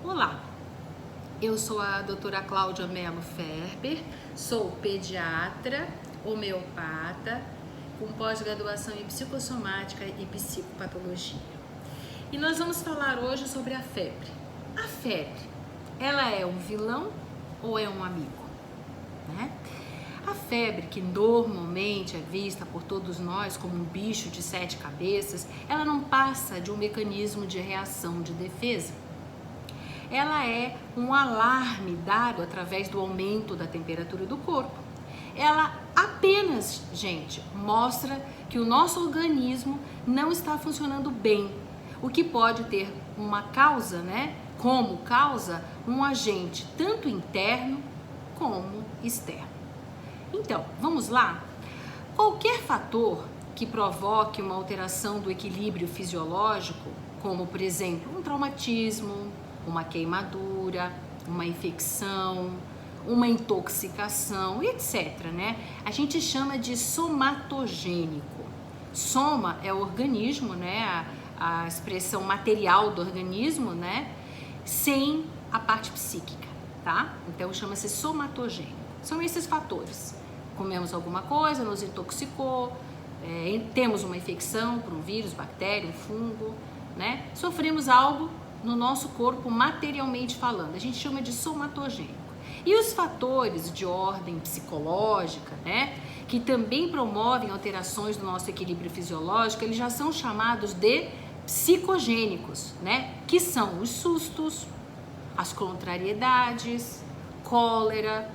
Olá, eu sou a doutora Cláudia Mello Ferber, sou pediatra, homeopata, com pós-graduação em psicossomática e psicopatologia. E nós vamos falar hoje sobre a febre. A febre, ela é um vilão ou é um amigo? Né? A febre, que normalmente é vista por todos nós como um bicho de 7 cabeças, ela não passa de um mecanismo de reação de defesa. Ela é um alarme dado através do aumento da temperatura do corpo. Ela apenas, gente, mostra que o nosso organismo não está funcionando bem, o que pode ter uma causa, como causa um agente tanto interno como externo. Então, vamos lá? Qualquer fator que provoque uma alteração do equilíbrio fisiológico, como por exemplo um traumatismo, uma queimadura, uma infecção, uma intoxicação, etc, A gente chama de somatogênico. Soma é o organismo, a expressão material do organismo, sem a parte psíquica, tá? Então chama-se somatogênico. São esses fatores. Comemos alguma coisa, nos intoxicou, temos uma infecção por um vírus, bactéria, um fungo, Sofremos algo no nosso corpo materialmente falando, a gente chama de somatogênico. E os fatores de ordem psicológica, que também promovem alterações do nosso equilíbrio fisiológico, eles já são chamados de psicogênicos, que são os sustos, as contrariedades, cólera,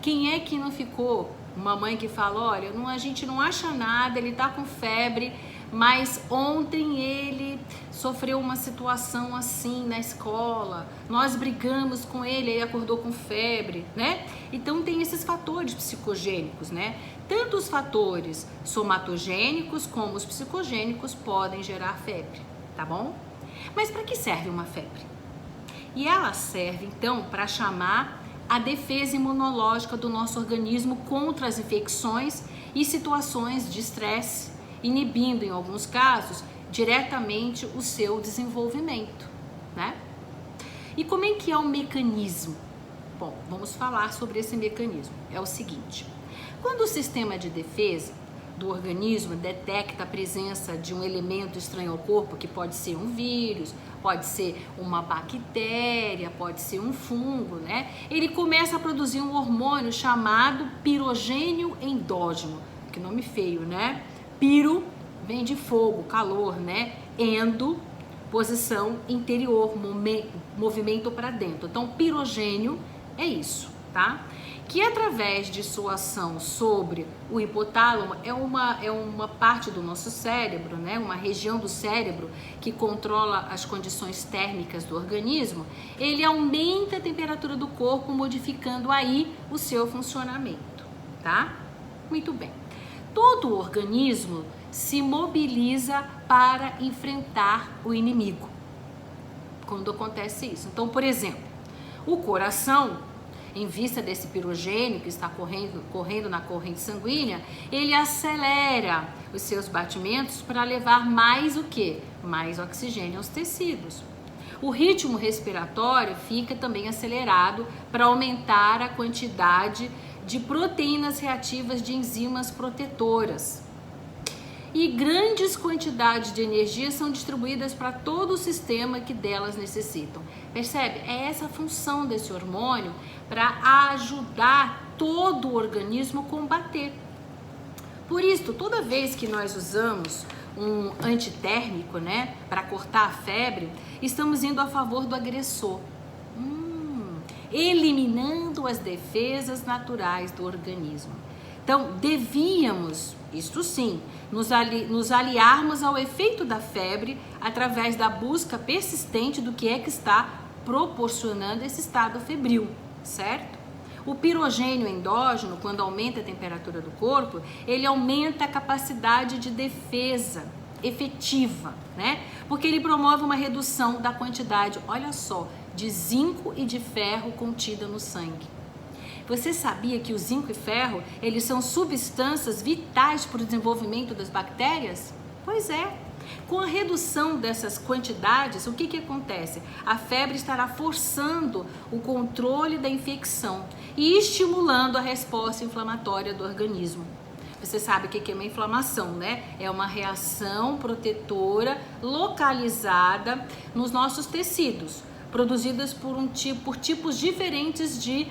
Quem é que não ficou? Uma mãe que fala, olha, a gente não acha nada, ele tá com febre, mas ontem ele sofreu uma situação assim na escola, nós brigamos com ele, ele acordou com febre, Então tem esses fatores psicogênicos, Tanto os fatores somatogênicos como os psicogênicos podem gerar febre, tá bom? Mas para que serve uma febre? E ela serve então para chamar a defesa imunológica do nosso organismo contra as infecções e situações de estresse, inibindo, em alguns casos, diretamente o seu desenvolvimento, E como é que é o mecanismo? Bom, vamos falar sobre esse mecanismo. É o seguinte, quando o sistema de defesa do organismo detecta a presença de um elemento estranho ao corpo, que pode ser um vírus, pode ser uma bactéria, pode ser um fungo, Ele começa a produzir um hormônio chamado pirogênio endógeno, que nome feio, Piro vem de fogo, calor, Endo, posição interior, movimento para dentro. Então, pirogênio é isso, tá? Que através de sua ação sobre o hipotálamo, é uma parte do nosso cérebro, uma região do cérebro que controla as condições térmicas do organismo, ele aumenta a temperatura do corpo, modificando aí o seu funcionamento, tá? Muito bem. Todo o organismo se mobiliza para enfrentar o inimigo quando acontece isso. Então, por exemplo, o coração, em vista desse pirogênio que está correndo na corrente sanguínea, ele acelera os seus batimentos para levar mais o quê? Mais oxigênio aos tecidos. O ritmo respiratório fica também acelerado para aumentar a quantidade de proteínas reativas de enzimas protetoras. E grandes quantidades de energia são distribuídas para todo o sistema que delas necessitam. Percebe? É essa a função desse hormônio para ajudar todo o organismo a combater. Por isso, toda vez que nós usamos um antitérmico, para cortar a febre, estamos indo a favor do agressor, eliminando as defesas naturais do organismo. Então, devíamos, isto sim, nos aliarmos ao efeito da febre através da busca persistente do que é que está proporcionando esse estado febril, certo? O pirogênio endógeno, quando aumenta a temperatura do corpo, ele aumenta a capacidade de defesa efetiva, Porque ele promove uma redução da quantidade, olha só, de zinco e de ferro contida no sangue. Você sabia que o zinco e ferro, eles são substâncias vitais para o desenvolvimento das bactérias? Pois é. Com a redução dessas quantidades, o que acontece? A febre estará forçando o controle da infecção e estimulando a resposta inflamatória do organismo. Você sabe o que é uma inflamação, né? É uma reação protetora localizada nos nossos tecidos, produzidas por tipos diferentes de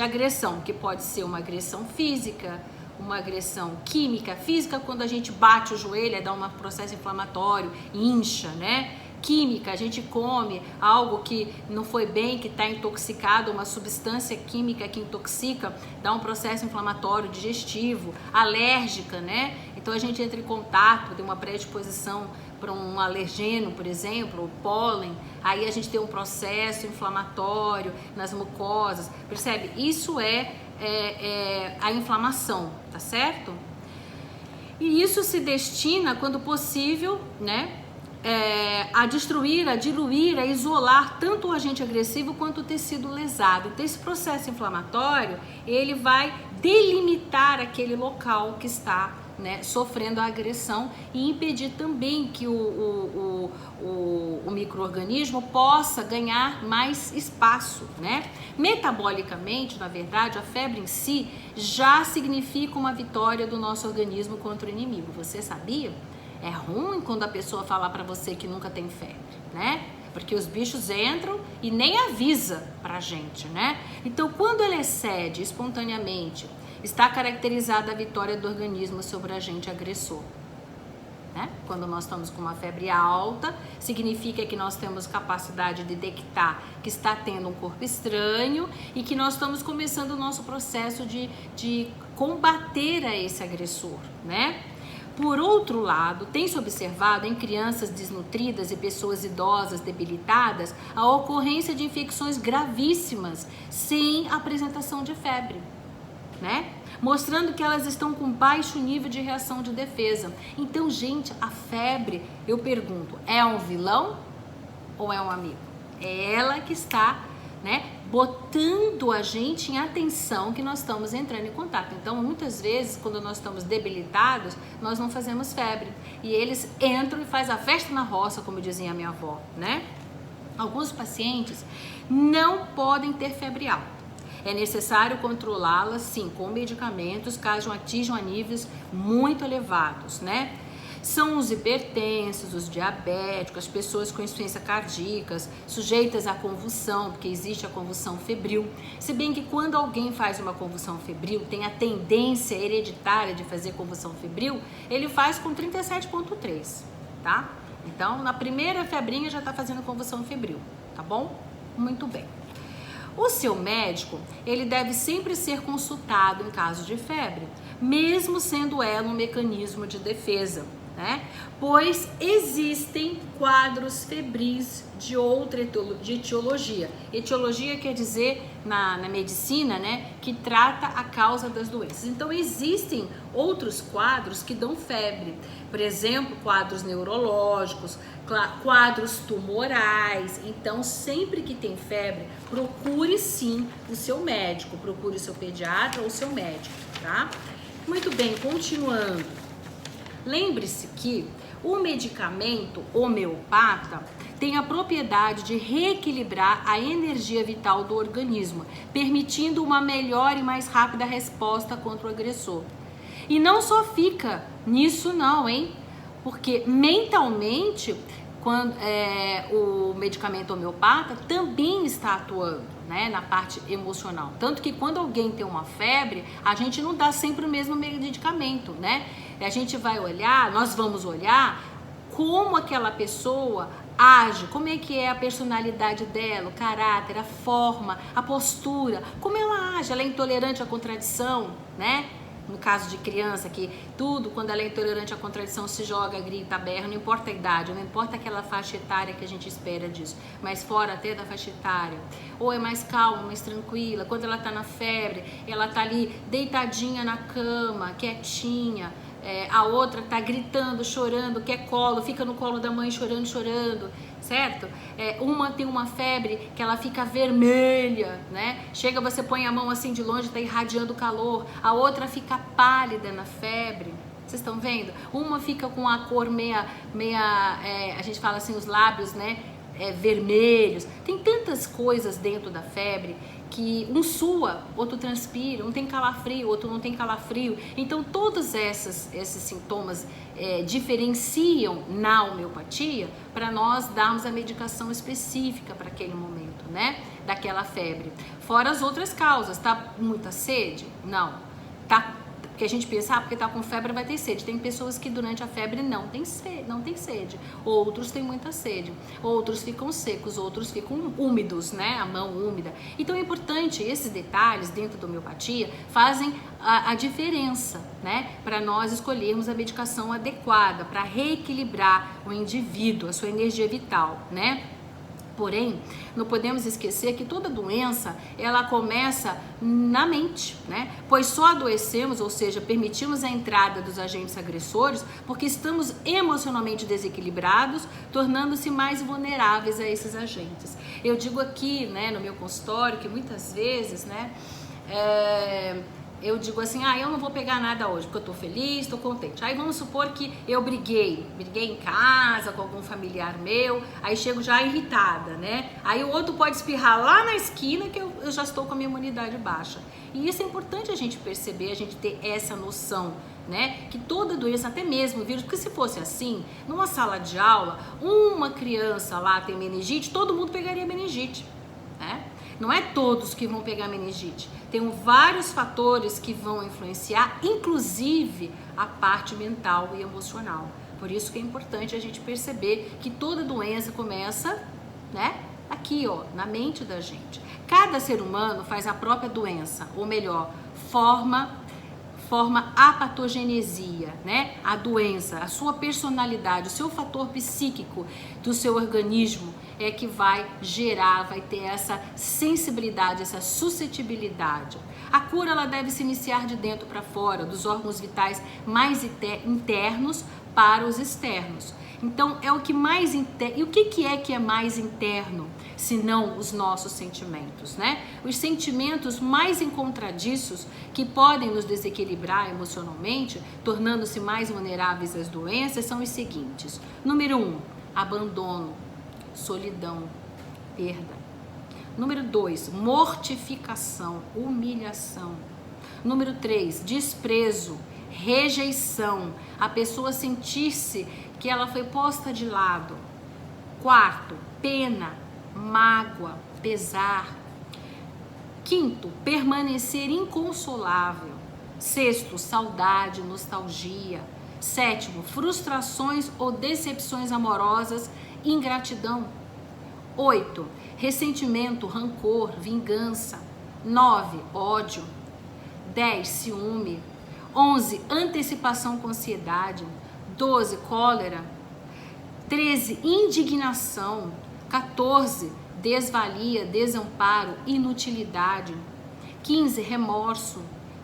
agressão, que pode ser uma agressão física, uma agressão química. Física, quando a gente bate o joelho, dá um processo inflamatório, incha, né? Química, a gente come algo que não foi bem, que está intoxicado, uma substância química que intoxica, dá um processo inflamatório digestivo. Alérgica, né? Então a gente entra em contato, tem uma predisposição para um alergeno, por exemplo, o pólen, aí a gente tem um processo inflamatório nas mucosas, percebe? Isso é a inflamação, tá certo? E isso se destina, quando possível, né, a destruir, a diluir, a isolar tanto o agente agressivo quanto o tecido lesado. Então esse processo inflamatório, ele vai delimitar aquele local que está, né, sofrendo a agressão e impedir também que o micro-organismo possa ganhar mais espaço, né? Metabolicamente, na verdade, a febre em si já significa uma vitória do nosso organismo contra o inimigo. Você sabia? É ruim quando a pessoa falar para você que nunca tem febre, né? Porque os bichos entram e nem avisa pra gente, né? Então, quando ele excede espontaneamente, está caracterizada a vitória do organismo sobre o agente agressor, né? Quando nós estamos com uma febre alta, significa que nós temos capacidade de detectar que está tendo um corpo estranho e que nós estamos começando o nosso processo de combater a esse agressor, né? Por outro lado, tem-se observado em crianças desnutridas e pessoas idosas debilitadas a ocorrência de infecções gravíssimas sem apresentação de febre, né? Mostrando que elas estão com baixo nível de reação de defesa. Então, gente, a febre, eu pergunto, é um vilão ou é um amigo? É ela que está, né, botando a gente em atenção que nós estamos entrando em contato. Então, muitas vezes, quando nós estamos debilitados, nós não fazemos febre. E eles entram e fazem a festa na roça, como dizia a minha avó, né? Alguns pacientes não podem ter febre alta. É necessário controlá-la, sim, com medicamentos, caso atinjam a níveis muito elevados, né? São os hipertensos, os diabéticos, as pessoas com insuficiência cardíaca, sujeitas à convulsão, porque existe a convulsão febril. Se bem que quando alguém faz uma convulsão febril, tem a tendência hereditária de fazer convulsão febril, ele faz com 37,3, tá? Então, na primeira febrinha já tá fazendo convulsão febril, tá bom? Muito bem. O seu médico, ele deve sempre ser consultado em caso de febre, mesmo sendo ela um mecanismo de defesa, né? Pois existem quadros febris de outra etiologia. Etiologia quer dizer, na medicina, né, que trata a causa das doenças. Então, existem outros quadros que dão febre. Por exemplo, quadros neurológicos, quadros tumorais. Então, sempre que tem febre, procure sim o seu médico, procure o seu pediatra ou o seu médico, tá? Muito bem, continuando. Lembre-se que o medicamento homeopata tem a propriedade de reequilibrar a energia vital do organismo, permitindo uma melhor e mais rápida resposta contra o agressor. E não só fica nisso não, hein? Porque mentalmente, quando o medicamento homeopata também está atuando, né, na parte emocional. Tanto que quando alguém tem uma febre, a gente não dá sempre o mesmo medicamento, né? A gente vai olhar, nós vamos olhar como aquela pessoa age, como é que é a personalidade dela, o caráter, a forma, a postura, como ela age, ela é intolerante à contradição, né? No caso de criança, que tudo, quando ela é intolerante à contradição, se joga, grita, berra, não importa a idade, não importa aquela faixa etária que a gente espera disso, mas fora até da faixa etária. Ou é mais calma, mais tranquila, quando ela tá na febre, ela tá ali deitadinha na cama, quietinha, a outra tá gritando, chorando, quer colo, fica no colo da mãe chorando, certo? Uma tem uma febre que ela fica vermelha, né? Chega, você põe a mão assim de longe, tá irradiando calor. A outra fica pálida na febre, Vocês estão vendo? Uma fica com a cor a gente fala assim, os lábios, né, vermelhos. Tem tantas coisas dentro da febre que um sua, outro transpira, um tem calafrio, outro não tem calafrio. Então todos esses sintomas diferenciam na homeopatia para nós darmos a medicação específica para aquele momento, né, daquela febre. Fora as outras causas, tá muita sede? Não. Tá, porque a gente pensa, porque tá com febre vai ter sede. Tem pessoas que durante a febre não tem sede. Outros têm muita sede. Outros ficam secos, outros ficam úmidos, né? A mão úmida. Então é importante, esses detalhes dentro da homeopatia fazem a diferença, né? Para nós escolhermos a medicação adequada, para reequilibrar o indivíduo, a sua energia vital, né? Porém, não podemos esquecer que toda doença, ela começa na mente, né? Pois só adoecemos, ou seja, permitimos a entrada dos agentes agressores porque estamos emocionalmente desequilibrados, tornando-se mais vulneráveis a esses agentes. Eu digo aqui, né, no meu consultório, que muitas vezes, né, eu digo assim, eu não vou pegar nada hoje, porque eu tô feliz, tô contente. Aí vamos supor que eu briguei em casa com algum familiar meu, aí chego já irritada, né? Aí o outro pode espirrar lá na esquina que eu já estou com a minha imunidade baixa. E isso é importante a gente perceber, a gente ter essa noção, né? Que toda doença, até mesmo vírus, porque se fosse assim, numa sala de aula, uma criança lá tem meningite, todo mundo pegaria meningite, né? Não é todos que vão pegar meningite. Tem vários fatores que vão influenciar, inclusive a parte mental e emocional. Por isso que é importante a gente perceber que toda doença começa, né, aqui, ó, na mente da gente. Cada ser humano faz a própria doença, ou melhor, forma a patogenesia, né? A doença, a sua personalidade, o seu fator psíquico do seu organismo é que vai gerar, vai ter essa sensibilidade, essa suscetibilidade. A cura, ela deve se iniciar de dentro para fora, dos órgãos vitais mais internos para os externos. Então, é o que mais interno. E o que é mais interno, senão os nossos sentimentos, né? Os sentimentos mais encontradiços que podem nos desequilibrar emocionalmente, tornando-se mais vulneráveis às doenças, são os seguintes. Número 1, abandono, solidão, perda. Número 2, mortificação, humilhação. Número 3, desprezo, rejeição, a pessoa sentir-se que ela foi posta de lado. 4, pena, mágoa, pesar. 5, permanecer inconsolável. 6, saudade, nostalgia. 7, frustrações ou decepções amorosas, ingratidão. 8, ressentimento, rancor, vingança. 9, ódio. 10, ciúme. 11, antecipação com ansiedade. 12, cólera. 13, indignação. 14, desvalia, desamparo, inutilidade. 15, remorso.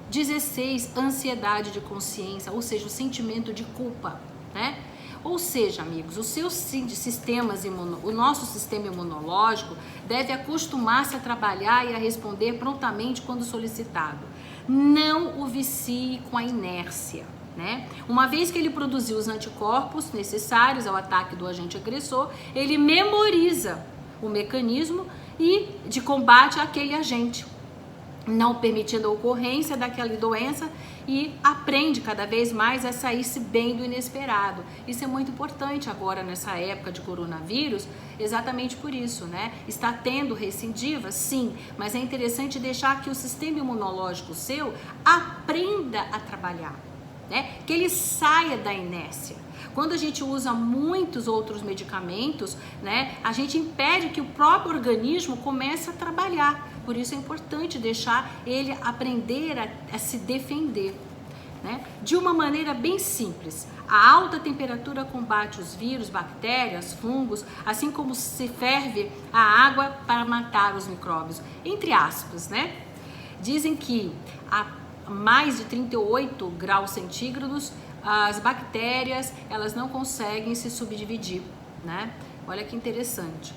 16, ansiedade de consciência, ou seja, o sentimento de culpa, né? Ou seja, amigos, os seus sistemas o nosso sistema imunológico deve acostumar-se a trabalhar e a responder prontamente quando solicitado. Não o vicie com a inércia, né? Uma vez que ele produziu os anticorpos necessários ao ataque do agente agressor, ele memoriza o mecanismo de combate àquele agente, não permitindo a ocorrência daquela doença, e aprende cada vez mais a sair-se bem do inesperado. Isso é muito importante agora nessa época de coronavírus, exatamente por isso, né? Está tendo recidiva, sim, mas é interessante deixar que o sistema imunológico seu aprenda a trabalhar, né? Que ele saia da inércia. Quando a gente usa muitos outros medicamentos, né, a gente impede que o próprio organismo comece a trabalhar. Por isso é importante deixar ele aprender a se defender, né? De uma maneira bem simples. A alta temperatura combate os vírus, bactérias, fungos, assim como se ferve a água para matar os micróbios. Entre aspas, né? Dizem que a mais de 38 graus centígrados, as bactérias, elas não conseguem se subdividir, né? Olha que interessante.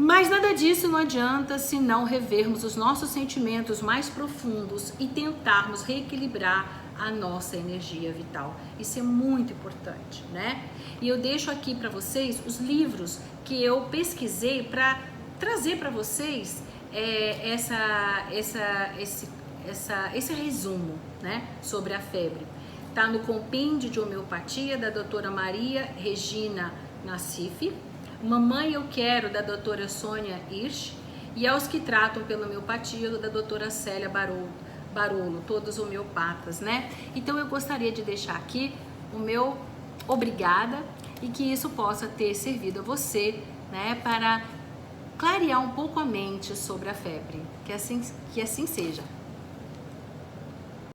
Mas nada disso não adianta se não revermos os nossos sentimentos mais profundos e tentarmos reequilibrar a nossa energia vital. Isso é muito importante, né? E eu deixo aqui para vocês os livros que eu pesquisei para trazer para vocês esse resumo, né, sobre a febre. Tá no Compêndio de Homeopatia da doutora Maria Regina Nassif, Mamãe Eu Quero da doutora Sônia Hirsch e Aos que Tratam pela Homeopatia da doutora Célia Barolo, todos homeopatas, né? Então eu gostaria de deixar aqui o meu obrigada e que isso possa ter servido a você, né, para clarear um pouco a mente sobre a febre. Que assim seja.